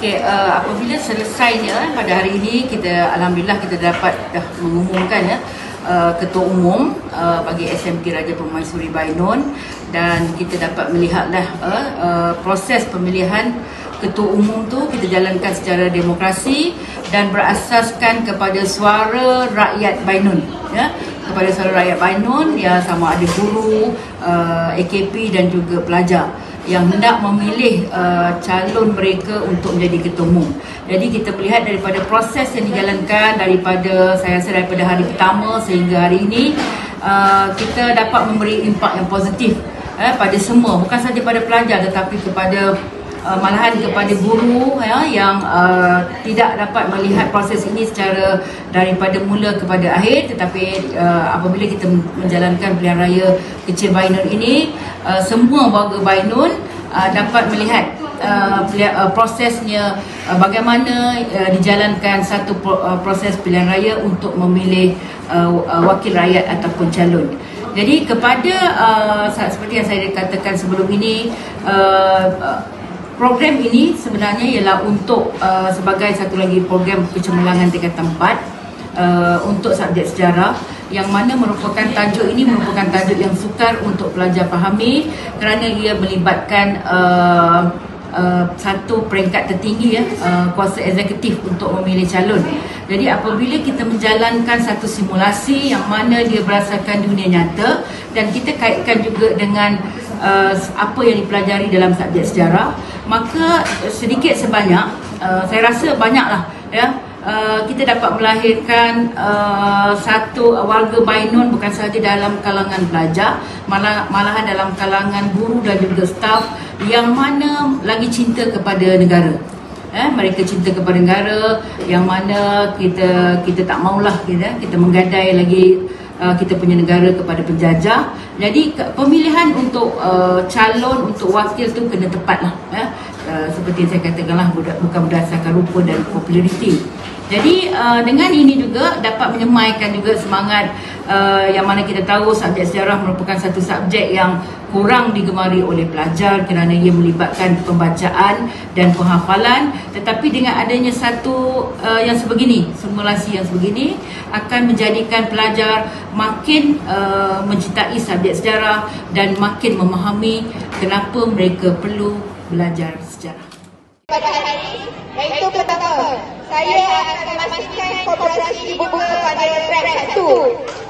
Okey, apabila selesainya pada hari ini, alhamdulillah kita dapat dah mengumumkan Ketua Umum bagi SMK Raja Permaisuri Bainun, dan kita dapat melihatlah proses pemilihan Ketua Umum tu kita jalankan secara demokrasi dan berasaskan kepada suara rakyat Bainun, kepada suara rakyat Bainun, sama ada guru, AKP dan juga pelajar yang hendak memilih calon mereka untuk menjadi ketua umum. Jadi kita melihat daripada proses yang dijalankan daripada hari pertama sehingga hari ini, kita dapat memberi impak yang positif pada semua, bukan saja pada pelajar tetapi kepada malahan kepada guru yang tidak dapat melihat proses ini secara daripada mula kepada akhir, tetapi apabila kita menjalankan pilihan raya kecil Bainun ini, semua warga Bainun dapat melihat prosesnya, bagaimana dijalankan satu proses pilihan raya untuk memilih wakil rakyat ataupun calon. Jadi kepada seperti yang saya katakan sebelum ini, program ini sebenarnya ialah untuk sebagai satu lagi program pencemerlangan tingkatan 4 untuk subjek sejarah, yang mana merupakan tajuk yang sukar untuk pelajar fahami kerana ia melibatkan satu peringkat tertinggi kuasa eksekutif untuk memilih calon. Jadi apabila kita menjalankan satu simulasi yang mana dia berdasarkan dunia nyata dan kita kaitkan juga dengan apa yang dipelajari dalam subjek sejarah, maka sedikit sebanyak, saya rasa banyaklah kita dapat melahirkan satu warga Bainun bukan sahaja dalam kalangan pelajar, malahan dalam kalangan guru dan juga staf yang mana lagi cinta kepada negara. Mereka cinta kepada negara, yang mana kita tak maulah kita menggadai lagi kita punya negara kepada penjajah. Jadi pemilihan untuk calon untuk wakil tu kena tepatlah, seperti saya katakanlah, bukan berdasarkan rupa dan populariti. Jadi dengan ini juga dapat menyemaikan juga semangat yang mana kita tahu subjek sejarah merupakan satu subjek yang kurang digemari oleh pelajar kerana ia melibatkan pembacaan dan penghafalan. Tetapi dengan adanya satu yang sebegini, simulasi yang sebegini, akan menjadikan pelajar makin mencintai subjek sejarah dan makin memahami kenapa mereka perlu belajar sejarah. Pada hari ini, iaitu pertama, saya akan memastikan koperasi dibuka kepada track 1.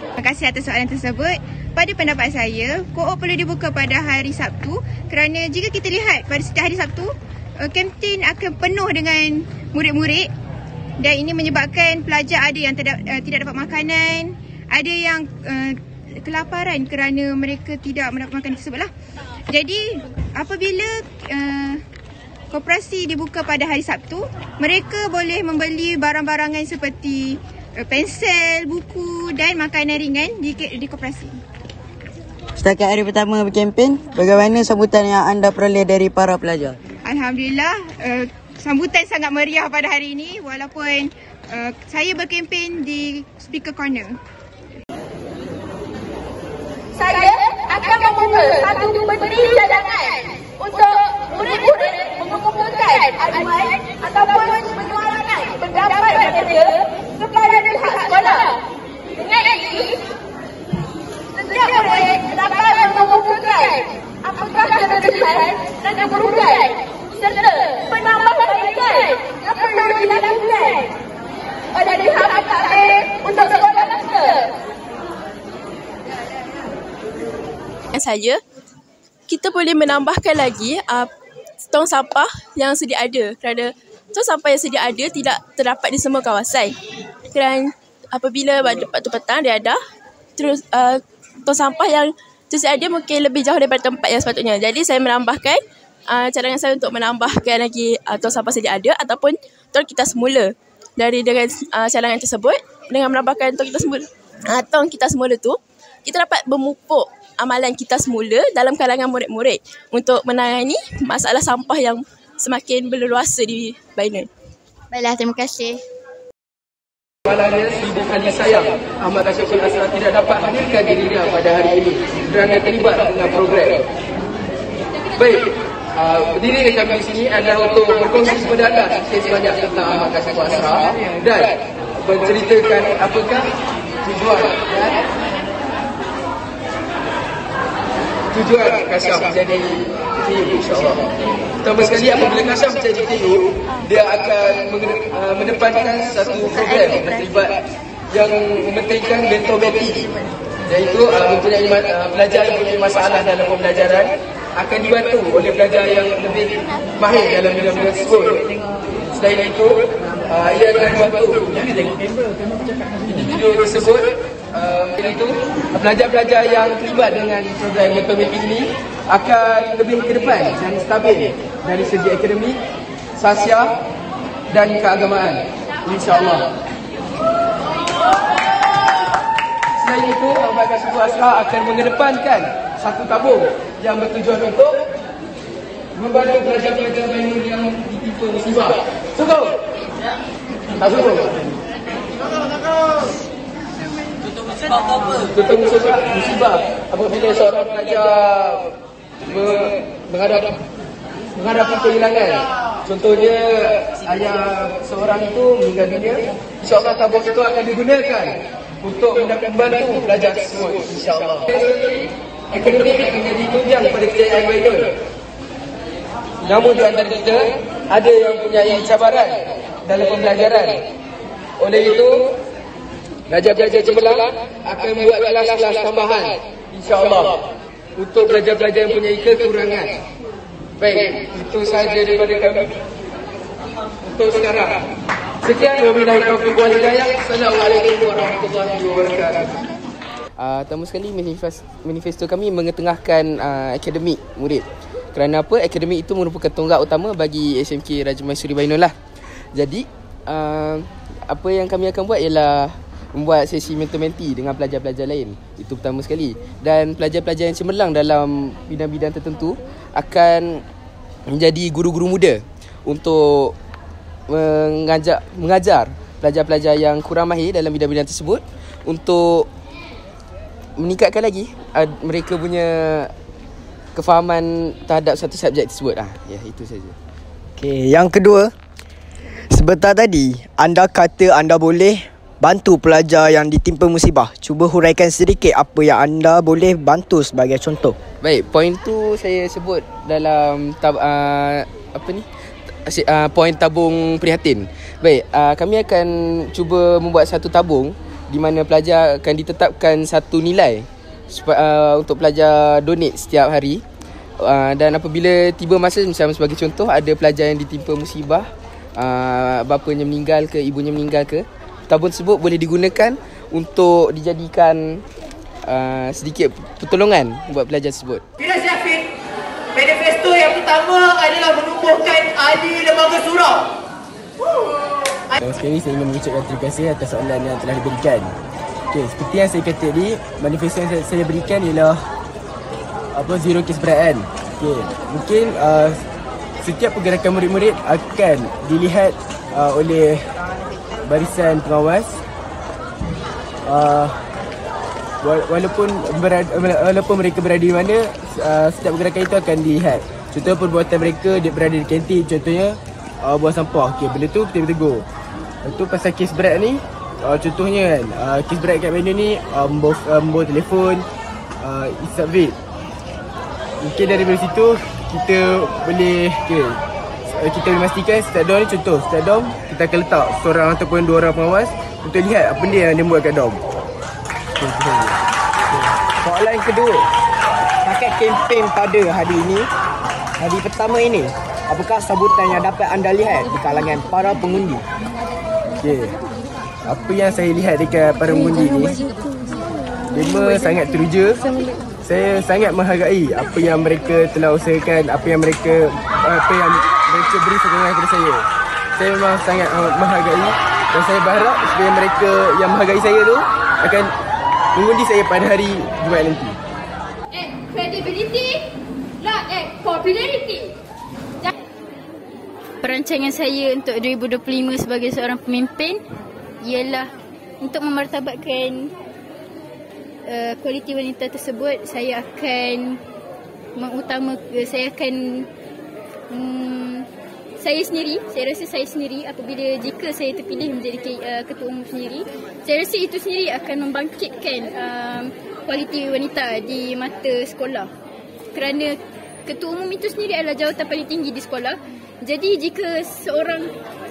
Terima kasih atas soalan tersebut. Pada pendapat saya, ko-op perlu dibuka pada hari Sabtu kerana jika kita lihat pada setiap hari Sabtu, kantin akan penuh dengan murid-murid dan ini menyebabkan pelajar ada yang tidak dapat makanan, ada yang kelaparan kerana mereka tidak mendapat makanan tersebutlah. Jadi apabila koperasi dibuka pada hari Sabtu, mereka boleh membeli barang-barangan seperti pensel, buku dan makanan ringan di koperasi. Setakat hari pertama berkempen, bagaimana sambutan yang anda peroleh dari para pelajar? Alhamdulillah, sambutan sangat meriah pada hari ini walaupun saya berkempen di speaker corner. Saya akan membuka satu menteri cadangan untuk murid-murid mengumpulkan aduan ataupun menyuarakan pendapat mereka kepada pihak sekolah. Dengan ini, setiap murid dapat mengumpulkan apakah kelebihan dan keburukan serta penambahbaikan yang perlu dilakukan oleh pihak akademik untuk sekolah kita. Saja, kita boleh menambahkan lagi tong sampah yang sedia ada kerana tong sampah yang sedia ada tidak terdapat di semua kawasan. Kerana apabila waktu petang dia ada, terus tong sampah yang tersedia mungkin lebih jauh daripada tempat yang sepatutnya. Jadi saya menambahkan cadangan saya untuk menambahkan lagi tong sampah sedia ada ataupun tong kita semula. Dengan cadangan tersebut, dengan menambahkan tong kita semula tu, kita dapat memupuk amalan kita semula dalam kalangan murid-murid untuk menangani masalah sampah yang semakin berleluasa di Bainun. Baiklah, terima kasih. Malangnya 1000 kali sayang Ahmad Kashiful Asrar tidak dapat hadirkan dirinya pada hari ini kerana terlibat dengan program. Baik, berdiri kami di sini adalah untuk berkongsi kepada anda sikit sebanyak tentang Ahmad Kashiful Asrar dan menceritakan apakah tujuan Kasyaf menjadi TU, insyaAllah. Pertama sekali, apabila Kasyaf menjadi TU, dia akan mendepankan satu program yang terlibat yang mementingkan mentorship, iaitu mempunyai pelajar yang mempunyai masalah dalam pembelajaran akan dibantu oleh pelajar yang lebih mahir dalam bidang tersebut. Selain itu, ia akan membantu individu tersebut, iaitu pelajar-pelajar yang terlibat dengan program mentorship ini akan lebih ke depan dan stabil dari segi akademik, sosial dan keagamaan, insya-Allah. Selain itu, Ahmad Kashiful Asrar akan mengedepankan satu tabung yang bertujuan untuk membantu pelajar-pelajar minor yang ditimpa musibah. Sungguh? Tak sungguh? Contoh musibah apabila seorang pelajar menghadapi kehilangan. Contohnya ayah seorang itu meninggal dunia, insya-Allah tabung itu akan digunakan untuk membantu pelajar tersebut, insya-Allah. Akademik akan jadi tunjang pada kejayaan mereka. Namun di antara kita ada yang punya cabaran dalam pembelajaran. Oleh itu, pelajar-pelajar cemerlang akan membuat kelas-kelas tambahan, insya-Allah, untuk pelajar-pelajar yang punya kekurangan. Baik, itu sahaja daripada kami untuk sekarang. Sekian, wabillahi taufiq wal hidayah. Assalamualaikum warahmatullahi wabarakatuh. Pertama sekali, manifesto kami mengetengahkan akademik murid. Kerana apa? Akademik itu merupakan tonggak utama bagi SMK Raja Mansuri Bainul lah. Jadi, apa yang kami akan buat ialah membuat sesi mentor-menti dengan pelajar-pelajar lain. Itu pertama sekali. Dan pelajar-pelajar yang cemerlang dalam bidang-bidang tertentu akan menjadi guru-guru muda untuk mengajar pelajar-pelajar yang kurang mahir dalam bidang-bidang tersebut untuk meningkatkan lagi mereka punya kefahaman terhadap satu subjek tersebut. Ya, itu saja. Okey, yang kedua, sebentar tadi anda kata anda boleh bantu pelajar yang ditimpa musibah. Cuba huraikan sedikit apa yang anda boleh bantu sebagai contoh. Baik, poin tu saya sebut dalam poin tabung prihatin. Baik, kami akan cuba membuat satu tabung di mana pelajar akan ditetapkan satu nilai untuk pelajar donate setiap hari. Dan apabila tiba masa, misalnya sebagai contoh, ada pelajar yang ditimpa musibah, bapanya meninggal ke, ibunya meninggal ke, tabung tersebut boleh digunakan untuk dijadikan sedikit pertolongan buat pelajar tersebut. Firas Syafin, manifesto yang pertama adalah menumbuhkan ahli lembaga surau. Dan sekali saya ingin mengucapkan terima kasih atas soalan yang telah diberikan. Okey, seperti yang saya kata tadi, manifesto yang saya berikan ialah zero case beraan. Okey, mungkin setiap pergerakan murid-murid akan dilihat oleh barisan pengawas. Walaupun mereka berada di mana, setiap pergerakan itu akan dilihat. Contoh perbuatan mereka, dia berada di kantin, contohnya buang sampah. Okey, benda tu kita tegur. Itu pasal kes berat ni, contohnya kan, kes berat kat mana ni, membawa telefon, isap vape. Mungkin daripada situ kita boleh pastikan setiap dom ni, contoh setiap dom kita akan letak seorang ataupun dua orang pengawas untuk lihat apa dia yang dia buat kat dom. Soalan yang kedua, pakai kempen pada hari ini, hari pertama ini, apakah sambutan yang dapat anda lihat di kalangan para pengundi? Okey, apa yang saya lihat dekat para pengundi ni, mereka sangat teruja. Saya sangat menghargai apa yang mereka telah usahakan, apa yang mereka beri sokongan kepada saya. Saya memang sangat menghargai dan saya berharap supaya mereka yang menghargai saya tu akan mengundi saya pada hari Jumaat nanti. Credibility, not popularity. Perancangan saya untuk 2025 sebagai seorang pemimpin ialah untuk memartabatkan kualiti wanita tersebut, saya akan saya rasa saya sendiri apabila jika saya terpilih menjadi ketua umum sendiri, saya rasa itu sendiri akan membangkitkan kualiti wanita di mata sekolah, kerana ketua umum itu sendiri adalah jawatan paling tinggi di sekolah. Jadi jika seorang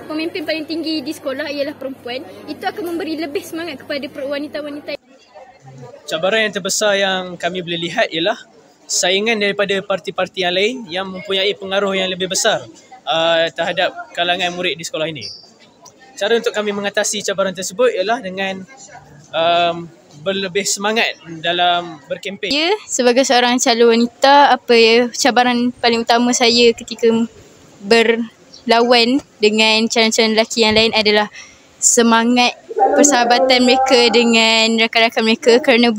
pemimpin paling tinggi di sekolah ialah perempuan, itu akan memberi lebih semangat kepada wanita-wanita. Cabaran yang terbesar yang kami boleh lihat ialah saingan daripada parti-parti yang lain yang mempunyai pengaruh yang lebih besar terhadap kalangan murid di sekolah ini. Cara untuk kami mengatasi cabaran tersebut ialah dengan berlebih semangat dalam berkempen. Ya, sebagai seorang calon wanita, cabaran paling utama saya ketika berlawan dengan calon-calon lelaki yang lain adalah semangat persahabatan mereka dengan rakan-rakan mereka, kerana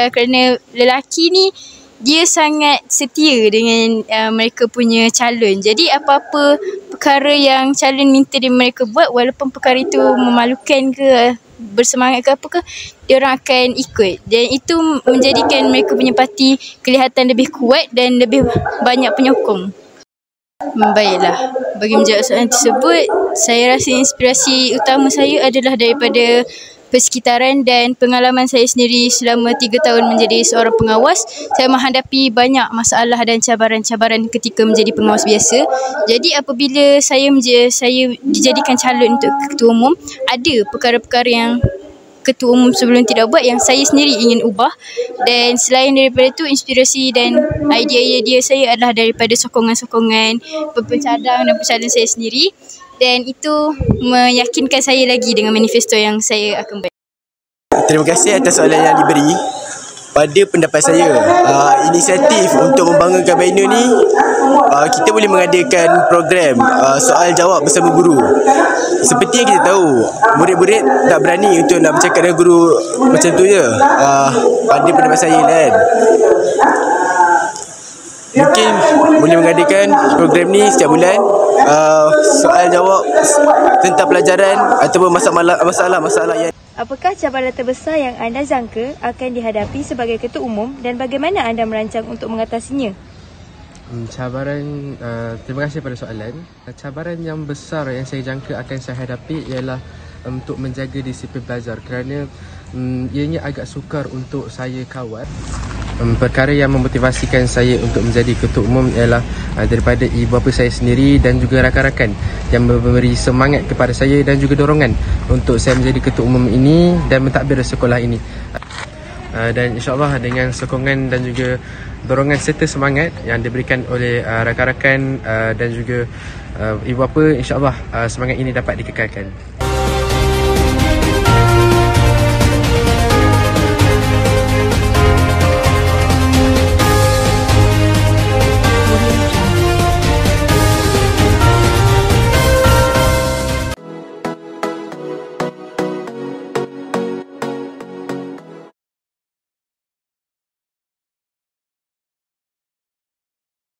kerana lelaki ni dia sangat setia dengan mereka punya calon. Jadi apa-apa perkara yang calon minta mereka buat, walaupun perkara itu memalukan ke, bersemangat ke apa ke, dia orang akan ikut. Dan itu menjadikan mereka punya parti kelihatan lebih kuat dan lebih banyak penyokong. Baiklah, bagi menjawab soalan tersebut, saya rasa inspirasi utama saya adalah daripada persekitaran dan pengalaman saya sendiri selama 3 tahun menjadi seorang pengawas. Saya menghadapi banyak masalah dan cabaran-cabaran ketika menjadi pengawas biasa. Jadi apabila saya dijadikan calon untuk ketua umum, ada perkara-perkara yang ketua umum sebelum tidak buat yang saya sendiri ingin ubah. Dan selain daripada itu, inspirasi dan idea-idea saya adalah daripada sokongan-sokongan pencadang dan pencadang saya sendiri. Dan itu meyakinkan saya lagi dengan manifesto yang saya akan buat. Terima kasih atas soalan yang diberi. Pada pendapat saya, inisiatif untuk membangunkan venue ni, kita boleh mengadakan program soal jawab bersama guru. Seperti yang kita tahu, murid-murid tak berani untuk nak bercakap dengan guru macam tu je. Pada pendapat saya kan, mungkin boleh mengadakan program ni setiap bulan, soal jawab tentang pelajaran ataupun masalah-masalah yang... Apakah cabaran terbesar yang anda jangka akan dihadapi sebagai ketua umum dan bagaimana anda merancang untuk mengatasinya? Terima kasih pada soalan. Cabaran yang besar yang saya jangka akan saya hadapi ialah untuk menjaga disiplin belajar, kerana ianya agak sukar untuk saya kawal. Perkara yang memotivasikan saya untuk menjadi ketua umum ialah daripada ibu bapa saya sendiri dan juga rakan-rakan yang memberi semangat kepada saya dan juga dorongan untuk saya menjadi ketua umum ini dan mentadbir sekolah ini. Dan insyaAllah dengan sokongan dan juga dorongan serta semangat yang diberikan oleh rakan-rakan dan juga ibu bapa, insyaAllah semangat ini dapat dikekalkan.